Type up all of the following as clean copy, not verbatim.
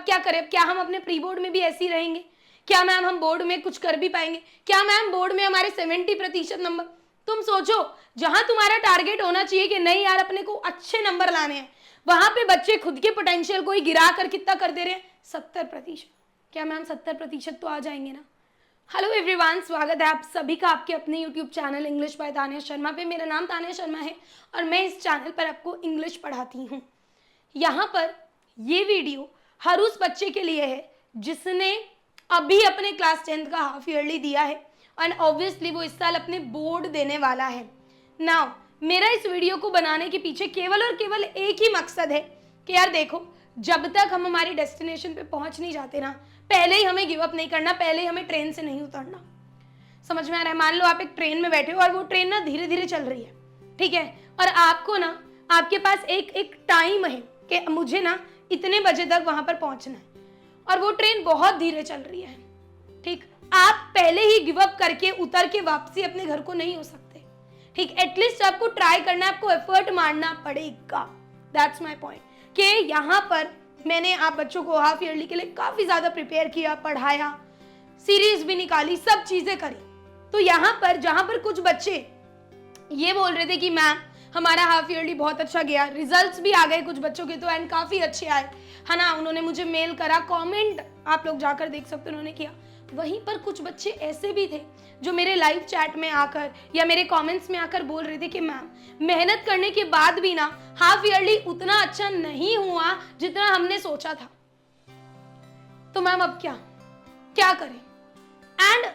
अब क्या करें, क्या हम अपने प्री बोर्ड में भी ऐसे ही रहेंगे? क्या मैम हम बोर्ड में कुछ कर भी पाएंगे? क्या मैम बोर्ड में हमारे 70% नंबर? तुम सोचो, जहां तुम्हारा टारगेट होना चाहिए कि नहीं यार अपने को अच्छे नंबर लाने हैं, वहां पे बच्चे खुद के पोटेंशियल को ही गिरा कर कितना कर दे रहे हैं, 70%। क्या मैम 70% तो आ जाएंगे ना? हेलो एवरीवन, स्वागत है आप सभी का आपके अपने YouTube channel English by Tania Sharma पे। मेरा नाम तानिया शर्मा है और मैं इस चैनल पर आपको इंग्लिश पढ़ाती हूँ। यहाँ पर ये वीडियो हर उस बच्चे के लिए है जिसने अभी अपने क्लास 10th का हाफ ईयरली दिया है और ऑब्वियसली वो इस साल अपने बोर्ड देने वाला है। नाउ मेरा इस वीडियो को बनाने के पीछे केवल और केवल एक ही मकसद है कि यार देखो, जब तक हम हमारी डेस्टिनेशन पे पहुंच नहीं जाते ना, पहले ही हमें गिव अप नहीं करना, पहले ही हमें ट्रेन से नहीं उतरना। समझ में आ रहा है? मान लो आप एक ट्रेन में बैठे हो और वो ट्रेन ना धीरे धीरे चल रही है, ठीक है, और आपको ना आपके पास एक टाइम है कि मुझे ना इतने बजे तक वहां पर पहुंचना है और वो ट्रेन बहुत धीरे चल रही है, ठीक। आप पहले ही गिव अप करके उतर के वापसी अपने घर को नहीं हो सकते, ठीक। एटलीस्ट आपको ट्राई करना है, आपको एफर्ट मारना पड़ेगा। दैट्स माय पॉइंट कि यहाँ पर मैंने आप बच्चों को हाफ ईयरली के लिए काफी ज्यादा प्रिपेयर किया, पढ़ाया, सीरीज भी निकाली, सब चीजें करी। तो यहाँ पर जहां पर कुछ बच्चे ये बोल रहे थे कि मैम हमारा हाफ ईयरली बहुत अच्छा गया, रिजल्ट्स भी आ गए कुछ बच्चों के तो एंड काफी अच्छे आए, है ना, उन्होंने मुझे मेल करा, कमेंट आप लोग जाकर देख सकते हो उन्होंने किया। वहीं पर कुछ बच्चे ऐसे भी थे जो मेरे लाइव चैट में आकर या मेरे कमेंट्स में आकर बोल रहे थे कि मैम मेहनत करने के बाद भी ना हाफ ईयरली उतना अच्छा नहीं हुआ जितना हमने सोचा था, तो मैम अब क्या करें? एंड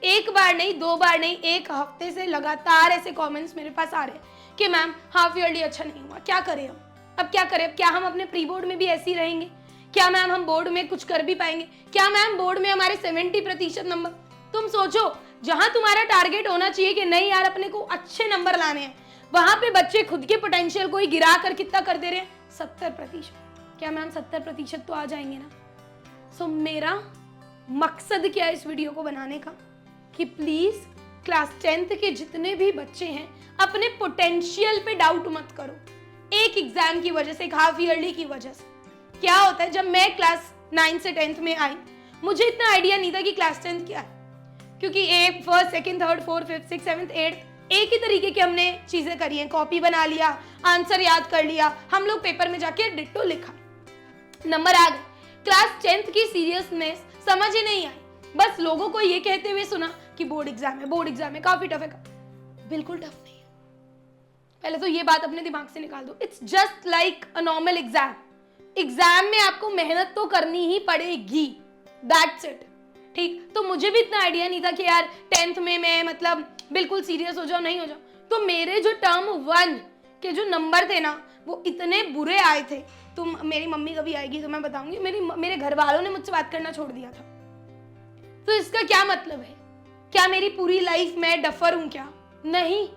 एक बार नहीं, दो बार नहीं, एक हफ्ते से लगातार ऐसे कमेंट्स मेरे पास आ रहे हैं कि मैम हाफ ईयरली अच्छा नहीं हुआ, क्या करें हम? अब क्या करें? क्या हम अपने प्री बोर्ड में भी ऐसे ही रहेंगे? क्या मैम हम बोर्ड में कुछ कर भी पाएंगे? क्या मैम बोर्ड में हमारे 70% नंबर? तुम सोचो, जहां तुम्हारा टारगेट होना चाहिए कि नहीं यार अपने को अच्छे नंबर लाने हैं, वहां पे बच्चे खुद के पोटेंशियल को ही गिरा कर कितना कर दे रहे हैं, 70%। क्या मैम 70% तो आ जाएंगे ना? सो मेरा मकसद क्या है इस वीडियो को बनाने का कि प्लीज क्लास 10th के जितने भी बच्चे हैं अपने पोटेंशियल पे डाउट मत करो। एक एग्जाम की वजह से, एक हाफ ईयरली की वजह से क्या होता है, जब मैं क्लास 9 से 10th में आई मुझे इतना आइडिया नहीं था कि क्लास 10th क्या है, क्योंकि first, second, third, fourth, fifth, six, seventh, eighth एक ही तरीके की हमने चीजें करी हैं, कॉपी बना लिया, आंसर याद कर लिया, हम लोग पेपर में जाके डिट्टो लिखा, नंबर आ गए। क्लास 10th की सीरियसनेस समझ ही नहीं आई, बस लोगों को ये कहते हुए सुना कि बोर्ड एग्जाम है, बोर्ड एग्जाम है, काफी टफ है। बिल्कुल टफ नहीं है, पहले तो ये बात अपने दिमाग से निकाल दो। It's just like a normal exam. Exam में आपको मेहनत तो करनी ही पड़ेगी, दैट्स इट, ठीक। तो मुझे भी इतना आइडिया नहीं था कि यार 10th में मैं मतलब बिल्कुल सीरियस हो जाऊं, नहीं हो जाऊं। तो मेरे जो टर्म 1 के जो नंबर थे ना वो इतने बुरे आए थे, तुम मेरी मम्मी कभी आएगी तो मैं बताऊंगी, मेरे घर वालों ने मुझसे बात करना छोड़ दिया था। तो इसका क्या मतलब है? क्या मेरी पूरी लाइफ में डफर हूं क्या? नहीं,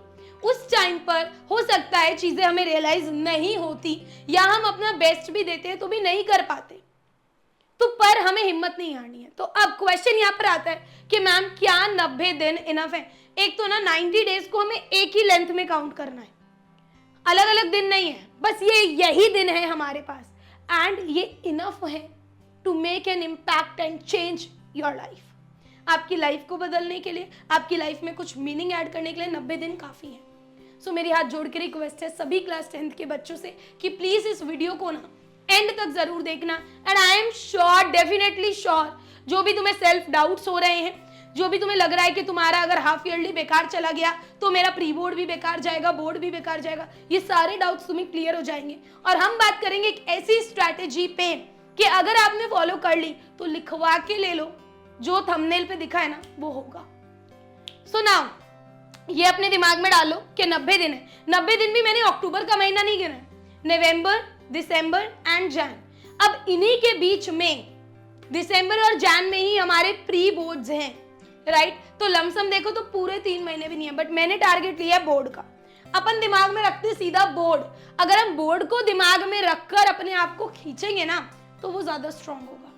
उस टाइम पर हो सकता है चीजें हमें रियलाइज नहीं होती या हम अपना बेस्ट भी देते हैं तो भी नहीं कर पाते, तो पर हमें हिम्मत नहीं हारनी है। तो अब क्वेश्चन यहाँ पर आता है कि मैम क्या 90 दिन इनफ है? एक तो ना 90 डेज को हमें एक ही लेंथ में काउंट करना है, अलग अलग दिन नहीं है, बस यही दिन है हमारे पास एंड ये इनफ है to make an impact and change your life. आपकी लाइफ को बदलने के लिए, आपकी लाइफ में कुछ मीनिंग ऐड करने के लिए 90 दिन काफी है। सो मेरी हाथ जोड़ के रिक्वेस्ट है सभी क्लास 10th के बच्चों से कि प्लीज इस वीडियो को ना एंड तक जरूर देखना and I am sure, definitely sure, जो भी तुम्हें सेल्फ डाउट्स हो रहे हैं, जो भी तुम्हें लग रहा है कि तुम्हारा अगर हाफ ईयरली बेकार चला गया तो मेरा प्री बोर्ड भी बेकार जाएगा, बोर्ड भी बेकार जाएगा, ये सारे डाउट्स तुम्हें क्लियर हो जाएंगे। और हम बात करेंगे एक ऐसी स्ट्रैटेजी पे कि अगर आपने फॉलो कर ली तो लिखवा के ले लो, जो थंबनेल पे दिखा है ना वो होगा। सो नाउ ये अपने दिमाग में डालो कि 90 दिन है। 90 दिन भी मैंने अक्टूबर का महीना नहीं गिना है, नवंबर, दिसंबर एंड जैन। अब इन्हीं के बीच में दिसंबर और जैन में ही हमारे प्री बोर्ड्स हैं, राइट। तो लमसम देखो तो पूरे 3 महीने भी नहीं है, बट मैंने टारगेट लिया बोर्ड का। अपन दिमाग में रखते सीधा बोर्ड, अगर हम बोर्ड को दिमाग में रखकर अपने आप को खींचेंगे ना तो वो ज्यादा स्ट्रांग होगा,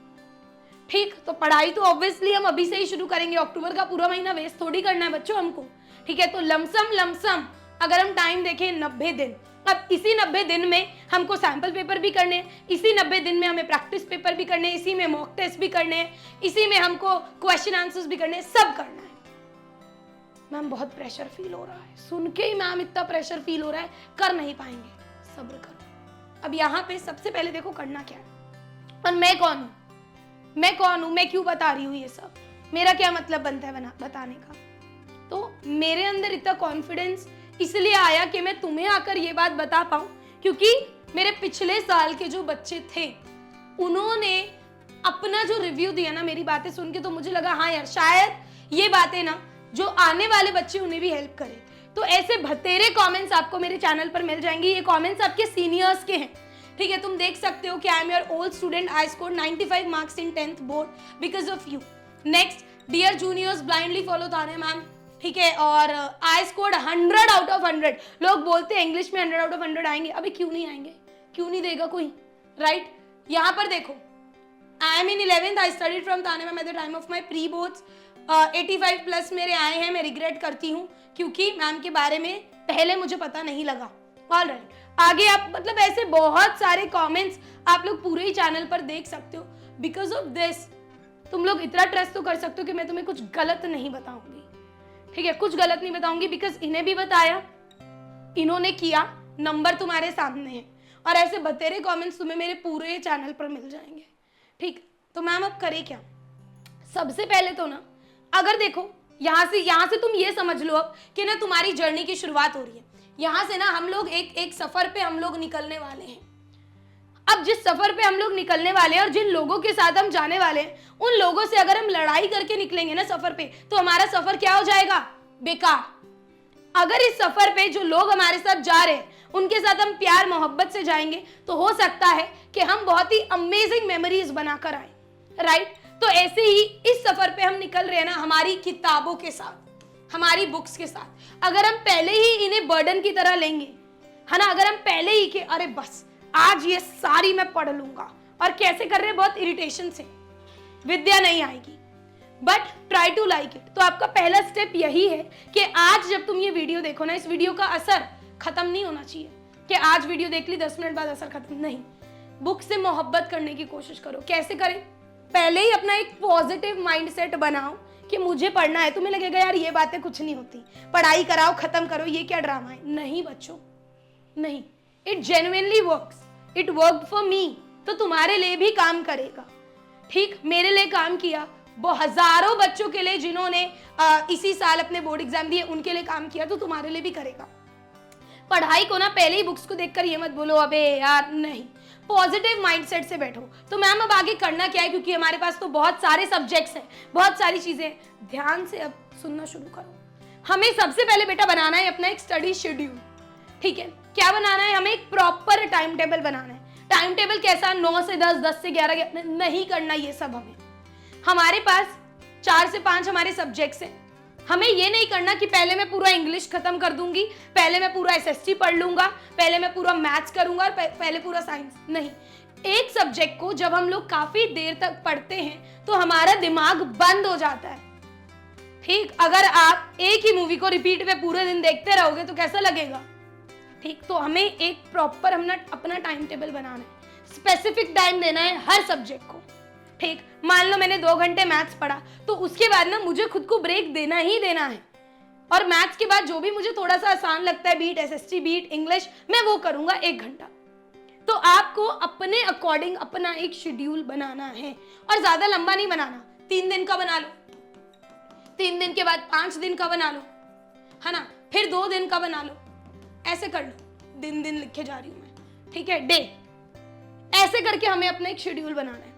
ठीक। तो पढ़ाई तो ऑब्वियसली हम अभी से ही शुरू करेंगे, अक्टूबर का पूरा महीना वेस्ट थोड़ी करना है बच्चों हमको, ठीक है। तो लमसम अगर हम टाइम देखें 90 दिन, अब इसी 90 दिन में हमको सैंपल पेपर भी करने हैं, इसी 90 दिन में हमें प्रैक्टिस पेपर भी करने हैं, इसी में मॉक टेस्ट भी करने हैं, इसी में हमको क्वेश्चन आंसर्स भी करने हैं, सब करना है। मैम बहुत प्रेशर फील हो रहा है, सुन के ही मैम इतना प्रेशर फील हो रहा है, कर नहीं पाएंगे, सब्र करो। अब यहाँ पे सबसे पहले देखो करना क्या है और मैं कौन हूँ, मैं कौन हूँ, मैं क्यों बता रही हूँ ये सब, मेरा क्या मतलब बनता है बताने का। तो मेरे अंदर इतना कॉन्फिडेंस इसलिए आया कि मैं तुम्हें आकर ये बात बता पाऊं, क्योंकि मेरे पिछले साल के जो बच्चे थे उन्होंने अपना जो रिव्यू दिया ना मेरी बातें सुन के, तो मुझे लगा हाँ यार शायद ये बातें ना जो आने वाले बच्चे उन्हें भी हेल्प करे। तो ऐसे भतेरे कमेंट्स आपको मेरे चैनल पर मिल जाएंगे, ये कमेंट्स आपके सीनियर्स के हैं, ठीक है। तुम देख सकते हो कि I am your old student, I scored 95 marks in 10th board because of you. Next, dear juniors blindly follow ताने मैम, ठीक है। और आई स्कोर्ड 100 आउट ऑफ 100। लोग बोलते हैं इंग्लिश में 100 आउट ऑफ 100 आएंगे, अभी क्यों नहीं आएंगे, क्यों नहीं देगा कोई, राइट। यहाँ पर देखो, I am in 11th, I studied from ताने ma'am at the time of my pre boards, 85 plus मेरे आए हैं, मैं रिग्रेट करती हूँ क्योंकि मैम के बारे में पहले मुझे पता नहीं लगा। ऑलराइट, आगे आप मतलब ऐसे बहुत सारे कमेंट्स आप लोग पूरे ही चैनल पर देख सकते हो। बिकॉज ऑफ दिस तुम लोग इतना ट्रस्ट तो कर सकते हो कि मैं तुम्हें कुछ गलत नहीं बताऊंगी, ठीक है, कुछ गलत नहीं बताऊंगी, बिकॉज इन्हें भी बताया, इन्होंने किया, नंबर तुम्हारे सामने है, और ऐसे बतेरे कमेंट्स तुम्हें मेरे पूरे चैनल पर मिल जाएंगे, ठीक। तो मैम अब करे क्या, सबसे पहले तो ना अगर देखो यहाँ से तुम ये समझ लो अब कि ना तुम्हारी जर्नी की शुरुआत हो रही है, यहाँ से ना हम लोग एक सफर पे हम लोग निकलने वाले हैं। अब जिस सफर पे हम लोग निकलने वाले हैं और जिन लोगों के साथ हम जाने वाले हैं, उन लोगों से अगर हम लड़ाई करके निकलेंगे ना सफर पे, तो हमारा सफर क्या हो जाएगा, बेकार। अगर इस सफर पे जो लोग हमारे साथ जा रहे हैं उनके साथ हम प्यार मोहब्बत से जाएंगे, तो हो सकता है कि हम बहुत ही अमेजिंग मेमोरीज बनाकर आए, राइट। तो ऐसे ही इस सफर पे हम निकल रहे हैं ना हमारी किताबों के साथ, हमारी बुक्स के साथ। अगर हम पहले ही इन्हें बर्डन की तरह लेंगे, है ना, अगर हम पहले ही कि अरे बस आज ये सारी मैं पढ़ लूंगा, और कैसे कर रहे हैं, बहुत इरिटेशन से, विद्या नहीं आएगी, but try to like it. तो आपका पहला स्टेप यही है कि आज जब तुम ये वीडियो देखो ना, इस वीडियो का असर खत्म नहीं होना चाहिए कि आज वीडियो देख ली 10 मिनट बाद असर खत्म, नहीं। बुक से मोहब्बत करने की कोशिश करो। कैसे करें, पहले ही अपना एक पॉजिटिव माइंडसेट बनाओ कि मुझे पढ़ना है। तुम्हें लगेगा यार ये बातें कुछ नहीं होती, पढ़ाई कराओ खत्म करो, ये क्या ड्रामा है, नहीं बच्चों, नहीं। It genuinely works, it worked for me, तो तुम्हारे लिए भी काम करेगा, ठीक। मेरे लिए काम किया, वो हजारों बच्चों के लिए जिन्होंने इसी साल अपने बोर्ड एग्जाम दिए उनके लिए काम किया, तो तुम्हारे लिए भी करेगा। पढ़ाई को ना पहले ही बुक्स को देखकर ये मत बोलो अबे यार, नहीं, पॉजिटिव माइंडसेट से बैठो। तो मैम अब आगे करना क्या है, क्योंकि हमारे पास तो बहुत सारे सब्जेक्ट्स हैं, बहुत सारी चीजें, ध्यान से अब सुनना शुरू करो। हमें सबसे पहले बेटा बनाना है अपना एक स्टडी शेड्यूल, ठीक है। क्या बनाना है, हमें एक प्रॉपर टाइम टेबल बनाना है। टाइम टेबल कैसा, 9 से 10, 10 से 11 नहीं करना ये सब। हमारे पास 4 से 5 हमारे सब्जेक्ट्स हैं, हमें ये नहीं करना कि पहले मैं पूरा इंग्लिश खत्म कर दूंगी, पहले मैं पूरा एसएसटी पढ़ लूंगा, पहले मैं पूरा मैथ्स करूंगा और पहले पूरा साइंस, नहीं। एक सब्जेक्ट को जब हम लोग काफी देर तक पढ़ते हैं तो हमारा दिमाग बंद हो जाता है, ठीक। अगर आप एक ही मूवी को रिपीट पे पूरे दिन देखते रहोगे तो कैसा लगेगा, ठीक। तो हमें एक प्रॉपर अपना टाइम टेबल बनाना है, स्पेसिफिक टाइम देना है हर सब्जेक्ट को, ठीक। मान लो मैंने 2 घंटे मैथ्स पढ़ा, तो उसके बाद ना मुझे खुद को ब्रेक देना ही देना है, और मैथ्स के बाद जो भी मुझे थोड़ा सा आसान लगता है, बीट एसएसटी, बीट इंग्लिश, मैं वो करूंगा 1 घंटा। तो आपको अपने अकॉर्डिंग अपना एक शेड्यूल बनाना है, और ज्यादा लंबा नहीं बनाना, 3 दिन का बना लो, 3 दिन के बाद 5 दिन का बना लो, है ना, फिर 2 दिन का बना लो, ऐसे कर लो, दिन दिन लिखे जा रही हूं मैं, ठीक है, डे। ऐसे करके हमें अपना एक शेड्यूल बनाना है।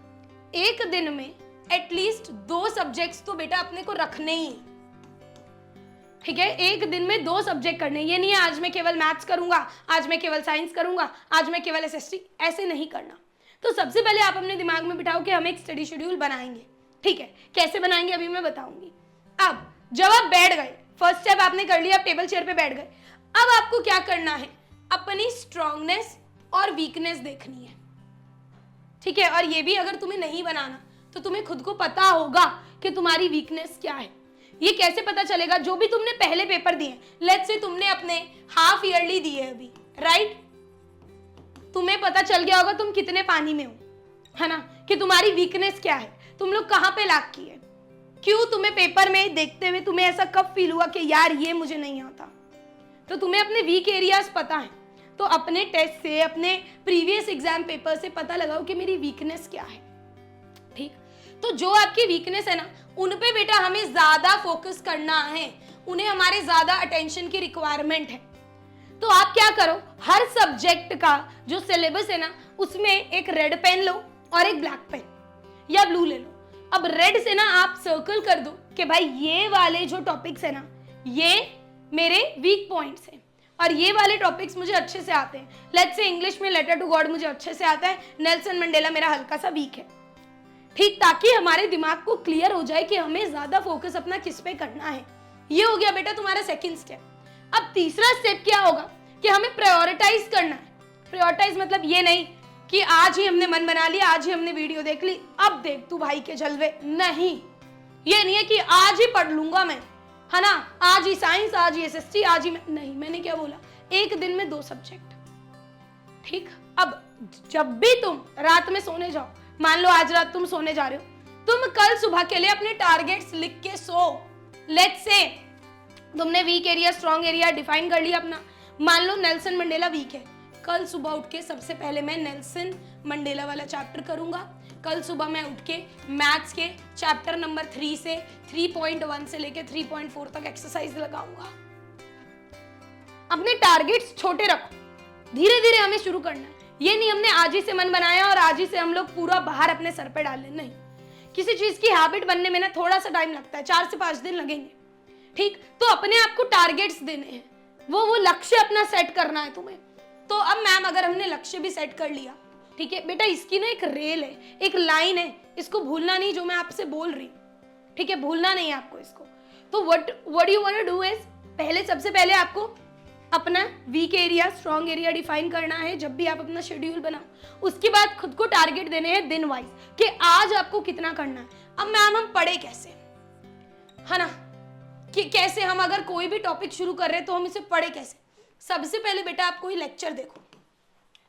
एक दिन में एटलीस्ट 2 सब्जेक्ट्स तो बेटा अपने को रखने ही है, ठीक है। एक दिन में 2 सब्जेक्ट करने, ये नहीं है आज मैं केवल मैथ्स करूंगा, आज मैं केवल साइंस करूंगा, आज मैं केवल एसएसटी, ऐसे नहीं करना। तो सबसे पहले आप अपने दिमाग में बिठाओ कि हम एक स्टडी शेड्यूल बनाएंगे, ठीक है। कैसे बनाएंगे अभी मैं बताऊंगी। अब जब आप बैठ गए, फर्स्ट स्टेप आपने कर लिया, आप टेबल चेयर पे बैठ गए, अब आपको क्या करना है, अपनी स्ट्रांगनेस और वीकनेस देखनी है, ठीक है। और ये भी अगर तुम्हें नहीं बनाना तो तुम्हें खुद को पता होगा कि तुम्हारी वीकनेस क्या है। ये कैसे पता चलेगा, जो भी तुमने पहले पेपर दिए, लेट्स से तुमने अपने हाफ ईयरली दिए अभी, राइट, तुम्हें पता चल गया होगा तुम कितने पानी में हो, है ना, कि तुम्हारी वीकनेस क्या है, तुम लोग कहाँ पे लैक किए। क्यों तुम्हें पेपर में देखते हुए तुम्हें ऐसा कब फील हुआ कि यार ये मुझे नहीं आता। तो तुम्हें अपने वीक एरियाज पता है, तो अपने टेस्ट से, अपने प्रीवियस एग्जाम पेपर से पता लगाओ कि मेरी वीकनेस क्या है। ठीक, तो जो आपकी वीकनेस है ना, उन पे बेटा हमें ज्यादा फोकस करना है, उन्हें हमारे ज्यादा अटेंशन की रिक्वायरमेंट है। तो आप क्या करो, हर सब्जेक्ट का जो सिलेबस है ना, उसमें एक रेड पेन लो और एक ब्लैक पेन या ब्लू ले लो। अब रेड से ना आप सर्कल कर दो कि भाई ये वाले जो टॉपिक्स है ना, ये मेरे वीक पॉइंट्स हैं और ये वाले टॉपिक्स मुझे अच्छे से आते हैं। लेट्स से इंग्लिश में लेटर टू गॉड मुझे अच्छे से आता है, नेल्सन मंडेला मेरा हल्का सा वीक है। ठीक, ताकि हमारे दिमाग को क्लियर हो जाए कि हमें ज्यादा फोकस अपना किस पे करना है। ये हो गया बेटा तुम्हारा सेकंड स्टेप। अब तीसरा स्टेप क्या होगा कि हमें प्रायोरिटाइज करना है। प्रायोरिटाइज मतलब ये नहीं कि आज ही हमने मन बना लिया, आज ही हमने वीडियो देख ली, अब देख तू भाई के जलवे, नहीं। ये नहीं है कि आज ही पढ़ लूंगा मैं, है ना, आज ही साइंस, आज ही एसएसटी, आज ही नहीं। मैंने क्या बोला, एक दिन में 2 सब्जेक्ट। ठीक, अब जब भी तुम रात में सोने जाओ, मान लो आज रात तुम सोने जा रहे हो, तुम कल सुबह के लिए अपने टारगेट्स लिख के सो। लेट्स से तुमने weak area, strong area define कर लिया अपना। मान लो नेल्सन मंडेला वीक है, कल सुबह उठ के सबसे पहले मैं नेल्सन मंडेला वाला चैप्टर करूंगा। कल सुबह मैं उठ के मैथ्स के चैप्टर नंबर 3 से 3.1 से लेके 3.4 तक एक्सरसाइज लगाऊंगा। अपने टारगेट्स छोटे रखो, धीरे धीरे हमें शुरू करना है। ये नहीं हमने आज ही से मन बनाया और आज ही से हम लोग पूरा बाहर अपने सर पे डाल लें, नहीं। किसी चीज की हैबिट बनने में ना थोड़ा सा टाइम लगता है, 4 से 5 दिन लगेंगे। ठीक, तो अपने आप को टारगेट्स देने हैं, वो लक्ष्य अपना सेट करना है तुम्हें। तो अब मैम अगर हमने लक्ष्य भी सेट कर लिया, ठीक है बेटा, इसकी ना एक रेल है, एक लाइन है, इसको भूलना नहीं जो मैं आपसे बोल रही हूँ। ठीक है, भूलना नहीं है आपको इसको। तो what you want to do is, पहले सबसे पहले आपको अपना weak area, strong area define करना है जब भी आप अपना शेड्यूल बनाओ। उसके बाद खुद को टारगेट देने हैं दिन वाइज कि आज आपको कितना करना है। अब मैम हम पढ़े कैसे, है ना, कि कैसे हम अगर कोई भी टॉपिक शुरू कर रहे हैं तो हम इसे पढ़े कैसे। सबसे पहले बेटा आप कोई लेक्चर देखो,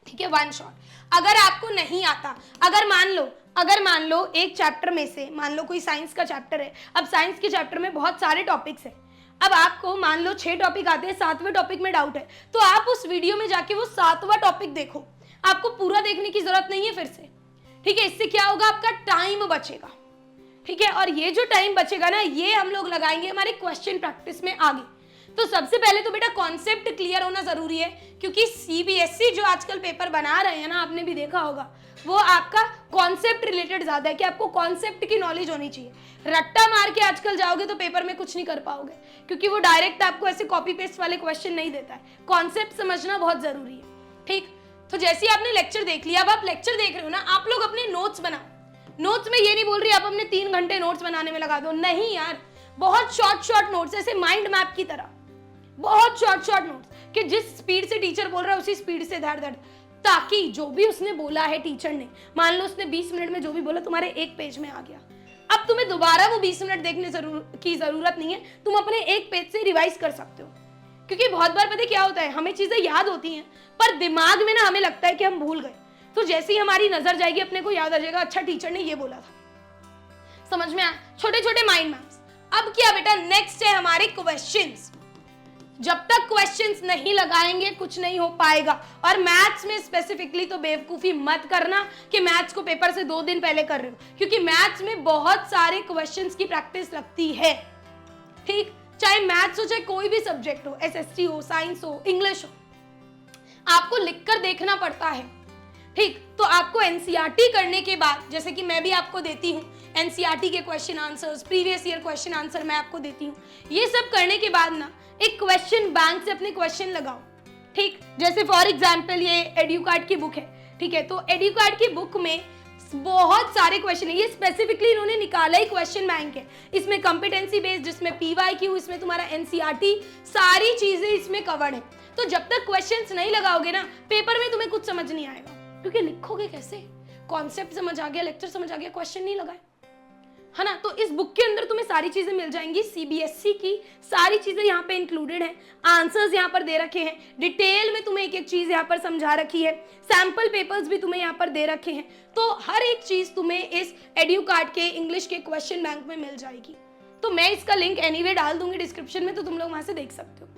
ठीक है, 1 शॉट। अगर आपको नहीं आता, अगर मान लो एक चैप्टर में से, मान लो कोई साइंस का चैप्टर है, अब साइंस के चैप्टर में बहुत सारे टॉपिक्स हैं। अब आपको मान लो 6 टॉपिक आते हैं, 7वें टॉपिक में डाउट है, तो आप उस वीडियो में जाके वो 7वां टॉपिक देखो। आपको पूरा देखने की जरूरत नहीं है फिर से, ठीक है। इससे क्या होगा, आपका टाइम बचेगा, ठीक है। और ये जो टाइम बचेगा ना, ये हम लोग लगाएंगे हमारे क्वेश्चन प्रैक्टिस में आगे। तो सबसे पहले तो बेटा कॉन्सेप्ट क्लियर होना जरूरी है, क्योंकि सीबीएसई जो आजकल पेपर बना रहे हैं ना, आपने भी देखा होगा, वो आपका कॉन्सेप्ट रिलेटेड ज्यादा है कि आपको कॉन्सेप्ट की नॉलेज होनी चाहिए। रट्टा मार के आजकल जाओगे तो पेपर में कुछ नहीं कर पाओगे, क्योंकि वो डायरेक्ट आपको ऐसे कॉपी पेस्ट वाले क्वेश्चन नहीं देता है। कॉन्सेप्ट समझना बहुत जरूरी है, ठीक। तो जैसे ही आपने लेक्चर देख लिया, अब आप लेक्चर देख रहे हो ना, आप लोग अपने नोट्स बनाओ। नोट्स में ये नहीं बोल रही आप अपने 3 घंटे नोट्स बनाने में लगा दो, नहीं यार, बहुत शॉर्ट नोट्स, ऐसे माइंड मैप की तरह, बहुत शॉर्ट नोट्स, कि जिस स्पीड से टीचर बोल रहा है उसी स्पीड से धड़ धड़, ताकि जो भी उसने बोला है टीचर ने, मान लो उसने 20 मिनट में जो भी बोला तुम्हारे एक पेज में आ गया। अब तुम्हें दोबारा वो 20 मिनट देखने की जरूरत नहीं है, तुम अपने एक पेज से रिवाइज कर सकते हो। क्योंकि बहुत बार पता है क्या होता है, हमें चीजें याद होती हैं पर दिमाग में ना हमें लगता है कि हम भूल गए। तो जैसे ही हमारी नजर जाएगी अपने को याद आ जाएगा, अच्छा टीचर ने ये बोला था, समझ में आया। छोटे छोटे माइंड मैप्स। अब क्या बेटा, नेक्स्ट है हमारे क्वेश्चंस। जब तक क्वेश्चंस नहीं लगाएंगे कुछ नहीं हो पाएगा। और मैथ्स में स्पेसिफिकली तो बेवकूफी मत करना कि मैथ्स को पेपर से 2 दिन पहले कर रहे हो, क्योंकि मैथ्स में बहुत सारे क्वेश्चंस की प्रैक्टिस लगती है, ठीक। चाहे मैथ्स हो, चाहे कोई भी सब्जेक्ट हो, एसएसटी हो, साइंस हो, इंग्लिश हो, आपको लिखकर देखना पड़ता है, ठीक। तो आपको एनसीईआरटी करने के बाद, जैसे कि मैं भी आपको देती हूँ एनसीईआरटी के question answers, previous year question answer मैं आपको देती हूँ, ये सब करने के बाद ना एक क्वेश्चन बैंक से अपने क्वेश्चन लगाओ, ठीक। जैसे फॉर एग्जांपल ये एड्यूकार्ड की बुक है, ठीक है, तो एड्यूकार्ड की बुक में बहुत सारे क्वेश्चन है, ये स्पेसिफिकली इन्होंने निकाला ही क्वेश्चन बैंक है। इसमें कॉम्पिटेंसी बेस्ड, जिसमें पीवाईक्यू, इसमें तुम्हारा एनसीईआरटी, सारी चीजें इसमें कवर्ड है। तो जब तक क्वेश्चंस नहीं लगाओगे ना, पेपर में तुम्हें कुछ समझ नहीं आएगा, क्योंकि लिखोगे कैसे, कॉन्सेप्ट समझ आ गया, लेक्चर समझ आ गया, क्वेश्चन नहीं लगाए। है ना। तो इस बुक के अंदर तुम्हें सारी चीजें मिल जाएंगी, सीबीएसई की सारी चीजें यहाँ पे इंक्लूडेड हैं, आंसर्स यहाँ पर दे रखे हैं, डिटेल में तुम्हें एक एक चीज यहाँ पर समझा रखी है, सैंपल पेपर्स भी तुम्हें यहाँ पर दे रखे हैं। तो हर एक चीज तुम्हें इस एड्यू कार्ड के इंग्लिश के क्वेश्चन बैंक में मिल जाएगी। तो मैं इसका लिंक एनीवे डाल दूंगी डिस्क्रिप्शन में, तो तुम लोग वहां से देख सकते हो।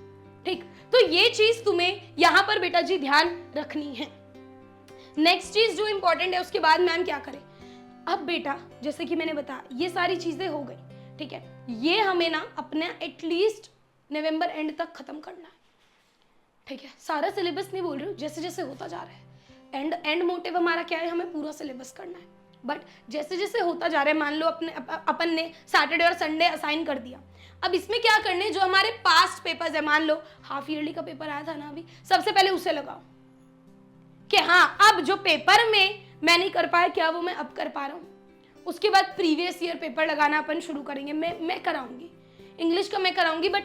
ठीक, तो ये चीज तुम्हें यहाँ पर बेटा जी ध्यान रखनी है। नेक्स्ट चीज जो इंपॉर्टेंट है, उसके बाद मैम क्या करें। अब बेटा जैसे कि मैंने बताया ये सारी चीजें हो गई, ठीक है, ये हमें ना अपना एटलीस्ट नवंबर एंड तक खत्म करना है, ठीक है। सारा सिलेबस नहीं बोल रही हूँ, जैसे जैसे होता जा रहा है, एंड मोटिव हमारा क्या है, हमें पूरा सिलेबस करना है। बट जैसे जैसे होता जा रहा है, मान लो अपन ने सैटरडे और संडे असाइन कर दिया, अब इसमें क्या करने, जो हमारे पास्ट पेपर्स है, मान लो हाफ ईयरली का पेपर आया था ना अभी, सबसे पहले उसे लगाओ कि हाँ अब जो पेपर में मैं नहीं कर पाया क्या वो मैं अब कर पा रहा हूँ। उसके बाद प्रीवियस ईयर पेपर लगाना अपन शुरू करेंगे, मैं कराऊंगी इंग्लिश का, मैं कराऊंगी, बट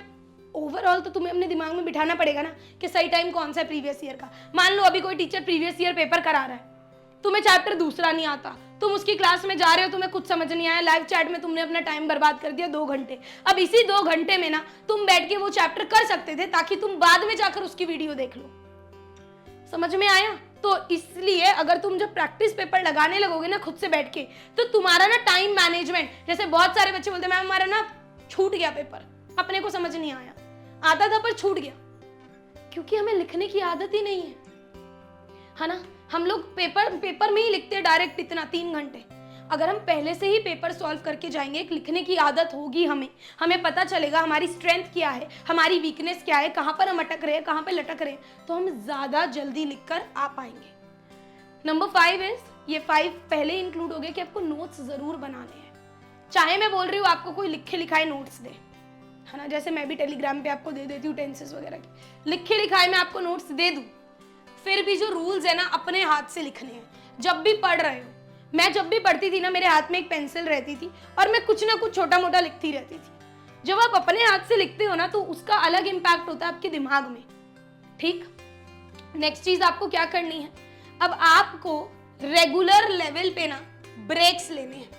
ओवरऑल तो तुम्हें अपने दिमाग में बिठाना पड़ेगा ना कि सही टाइम कौन सा है प्रीवियस ईयर का। मान लो अभी कोई टीचर प्रीवियस ईयर पेपर करा रहा है, तुम्हें चैप्टर दूसरा नहीं आता, तुम उसकी क्लास में जा रहे हो, तुम्हें कुछ समझ नहीं आया, लाइव चैट में तुमने अपना टाइम बर्बाद कर दिया 2 घंटे। अब इसी 2 घंटे में ना तुम बैठ के वो चैप्टर कर सकते थे, ताकि तुम बाद में जाकर उसकी वीडियो देख लो। समझ में आया। तो इसलिए अगर तुम जब प्रैक्टिस पेपर लगाने लगोगे ना खुद से बैठ के, तो तुम्हारा ना टाइम मैनेजमेंट, जैसे बहुत सारे बच्चे बोलते हैं मैम हमारा ना छूट गया पेपर, अपने को समझ नहीं आया, आता था पर छूट गया, क्योंकि हमें लिखने की आदत ही नहीं है ना। हम लोग पेपर में ही लिखते हैं डायरेक्ट इतना 3 घंटे। अगर हम पहले से ही पेपर सॉल्व करके जाएंगे, एक लिखने की आदत होगी हमें पता चलेगा हमारी स्ट्रेंथ क्या है, हमारी वीकनेस क्या है, कहाँ पर हम अटक रहे हैं, कहाँ पर लटक रहे हैं, तो हम ज्यादा जल्दी लिखकर आ पाएंगे। नंबर 5 इज, ये 5 पहले इंक्लूड हो गया कि आपको नोट्स जरूर बनाने हैं। चाहे मैं बोल रही हूँ आपको कोई लिखे लिखाए नोट्स दे, है ना, जैसे मैं भी टेलीग्राम पे आपको दे देती हूँ टेंसेस वगैरह के लिखे लिखाए मैं आपको नोट्स दे दूँ, फिर भी जो रूल्स है ना अपने हाथ से लिखने हैं। जब भी पढ़ रहे हो, मैं जब भी पढ़ती थी ना मेरे हाथ में एक पेंसिल रहती थी और मैं कुछ ना कुछ छोटा मोटा लिखती रहती थी। जब आप अपने हाथ से लिखते हो ना तो उसका अलग इम्पैक्ट होता है आपके दिमाग में। ठीक, नेक्स्ट चीज आपको क्या करनी है, अब आपको रेगुलर लेवल पे ना ब्रेक्स लेने हैं।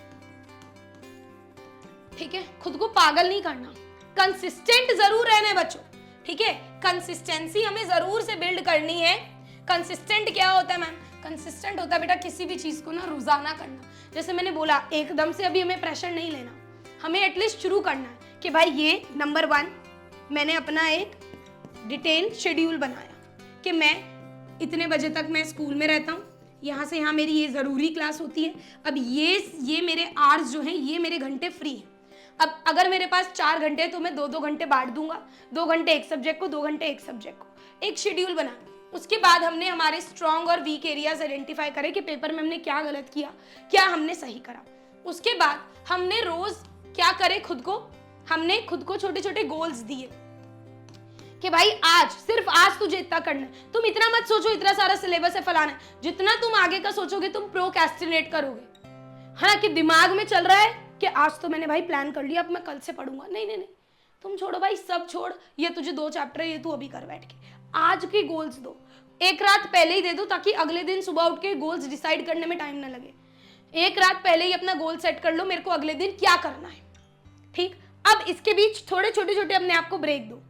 ठीक है, खुद को पागल नहीं करना, कंसिस्टेंट जरूर रहना बच्चों। ठीक है, कंसिस्टेंसी हमें जरूर से बिल्ड करनी है। कंसिस्टेंट क्या होता है मैम, कंसिस्टेंट होता है बेटा किसी भी चीज को ना रोजाना करना। जैसे मैंने बोला एकदम से अभी हमें प्रेशर नहीं लेना, हमें एटलीस्ट शुरू करना है कि भाई ये नंबर 1 मैंने अपना एक डिटेल शेड्यूल बनाया कि मैं इतने बजे तक मैं स्कूल में रहता हूँ, यहाँ से यहाँ मेरी ये ज़रूरी क्लास होती है। अब ये मेरे आवर्स जो हैं ये मेरे घंटे फ्री हैं। अब अगर मेरे पास 4 घंटे तो मैं 2-2 घंटे बांट दूंगा, 2 घंटे एक सब्जेक्ट को, 2 घंटे एक सब्जेक्ट को, एक शेड्यूल बना। उसके बाद हमने हमारे स्ट्रॉन्ग और वीक एरियाज आइडेंटिफाई करे कि पेपर में हमने क्या गलत किया, क्या हमने सही करा। उसके बाद हमने रोज क्या करे, हमने खुद को छोटे छोटे गोल्स दिए कि भाई आज सिर्फ आज तुझे इतना करना है। तुम इतना मत सोचो इतना सारा सिलेबस है फलाना है, जितना तुम आगे का सोचोगे तुम प्रोक्रेस्टिनेट करोगे, हाँ, कि दिमाग में चल रहा है कि आज तो मैंने भाई प्लान कर लिया अब मैं कल से पढ़ूंगा। नहीं नहीं नहीं, तुम छोड़ो भाई, सब छोड़, ये तुझे 2 चैप्टर है ये तू अभी कर बैठ के। आज के गोल्स दो, एक रात पहले ही दे दो ताकि अगले दिन सुबह उठ के गोल्स डिसाइड करने में टाइम ना लगे। एक रात पहले ही अपना गोल सेट कर लो, मेरे को अगले दिन क्या करना है। ठीक, अब इसके बीच थोड़े छोटे छोटे अपने आप को ब्रेक दो।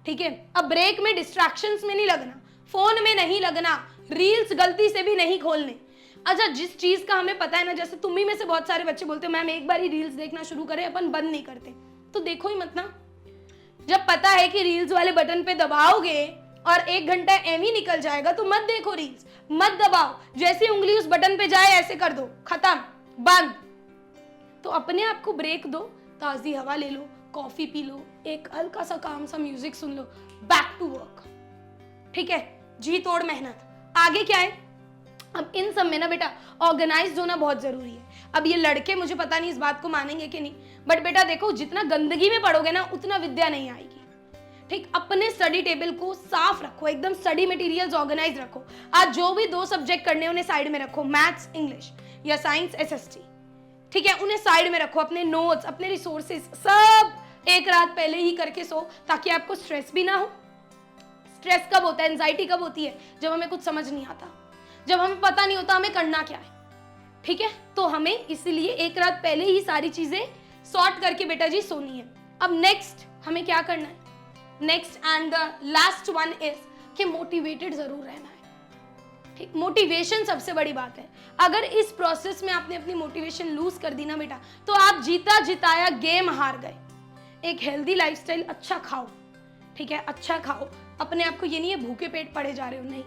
ठीक है, अब ब्रेक में डिस्ट्रैक्शंस में नहीं लगना, फोन में नहीं लगना, रील्स गलती से भी नहीं खोलने। अच्छा, जिस चीज का हमें पता है ना, जैसे तुम ही में से बहुत सारे बच्चे बोलते हो मैम एक बार ही रील्स देखना शुरू करें, अपन बंद नहीं करते, तो देखो ही मत ना। जब पता है कि रील्स वाले बटन पे दबाओगे और 1 घंटा एम ही निकल जाएगा तो मत देखो रील्स, मत दबाओ। जैसे उंगली उस बटन पे जाए ऐसे कर दो, खत्म, बंद। तो अपने आप को ब्रेक दो, ताजी हवा ले लो, कॉफी पी लो, एक हल्का सा काम सा म्यूजिक सुन लो, बैक टू वर्क। ठीक है, जी तोड़ मेहनत। आगे क्या है, अब इन सब में ना बेटा ऑर्गेनाइज्ड होना बहुत जरूरी है। अब ये लड़के मुझे पता नहीं इस बात को मानेंगे कि नहीं, बट बेटा देखो जितना गंदगी में पढ़ोगे ना उतना विद्या नहीं आएगी। ठीक, अपने स्टडी टेबल को साफ रखो, एकदम स्टडी मटेरियल्स ऑर्गेनाइज रखो। आज जो भी 2 सब्जेक्ट करने उन्हें साइड में रखो, मैथ्स इंग्लिश या साइंस एसएसटी, ठीक है, उन्हें साइड में रखो। अपने नोट्स, अपने रिसोर्सेज सब एक रात पहले ही करके सो, ताकि आपको स्ट्रेस भी ना हो। स्ट्रेस कब होता है, एंजाइटी कब होती है, जब हमें कुछ समझ नहीं आता, जब हमें पता नहीं होता हमें करना क्या है। ठीक है, तो हमें इसलिए एक रात पहले ही सारी चीजें सॉर्ट करके बेटा जी सोनी है। अब नेक्स्ट हमें क्या करना है, next and the last one is कि मोटिवेटेड जरूर रहना है। ठीक, मोटिवेशन सबसे बड़ी बात है। अगर इस प्रोसेस में आपने अपनी मोटिवेशन लूज कर दी ना बेटा, तो आप जीता जिताया गेम हार गए। एक हेल्दी लाइफस्टाइल, अच्छा खाओ, ठीक है, अच्छा खाओ, अपने आप को ये नहीं है भूखे पेट पड़े जा रहे हो, नहीं,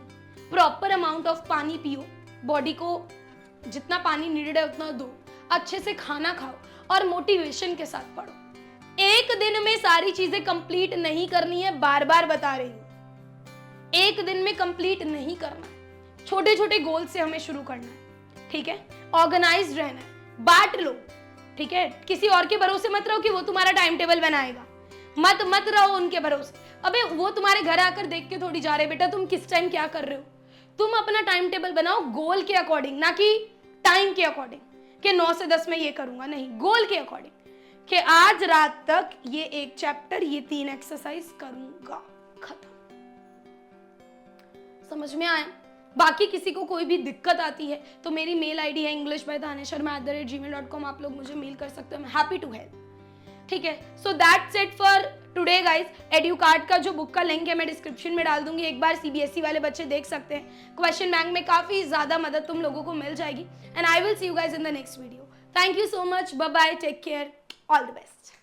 प्रॉपर अमाउंट ऑफ पानी पियो, बॉडी को जितना पानी नीडेड है उतना दो, अच्छे से खाना खाओ और मोटिवेशन के साथ पढ़ो। एक दिन में सारी चीजें कंप्लीट नहीं करनी है, बार बार बता रही हूं, एक दिन में कंप्लीट नहीं करना है, छोटे छोटे गोल से हमें शुरू करना है, ठीक है, ऑर्गेनाइज्ड रहना है, बांट लो, ठीक है, किसी और के भरोसे मत रहो कि वो तुम्हारा टाइम टेबल बनाएगा, मत रहो उनके भरोसे। अबे वो तुम्हारे घर आकर देख के थोड़ी जा रहे बेटा तुम किस टाइम क्या कर रहे हो। तुम अपना टाइम टेबल बनाओ गोल के अकॉर्डिंग, ना कि टाइम के अकॉर्डिंग कि 9 से 10 में ये करूंगा, नहीं, गोल के अकॉर्डिंग कि आज रात तक ये 1 चैप्टर, ये 3 एक्सरसाइज करूंगा, खत्म। समझ में आया? बाकी किसी को कोई भी दिक्कत आती है तो मेरी मेल आईडी है englishbytanesharma@gmail.com, आप लोग मुझे मेल कर सकते हो, मैं हैप्पी टू हेल्प, ठीक है। So that's it for today guys. Educart का जो बुक का लिंक है मैं डिस्क्रिप्शन में डाल दूंगी, एक बार सीबीएसई वाले बच्चे देख सकते हैं, क्वेश्चन बैंक में काफी ज्यादा मदद तुम लोगों को मिल जाएगी। And I will see you guys in the next video. Thank you so much, bye bye, take care, all the best.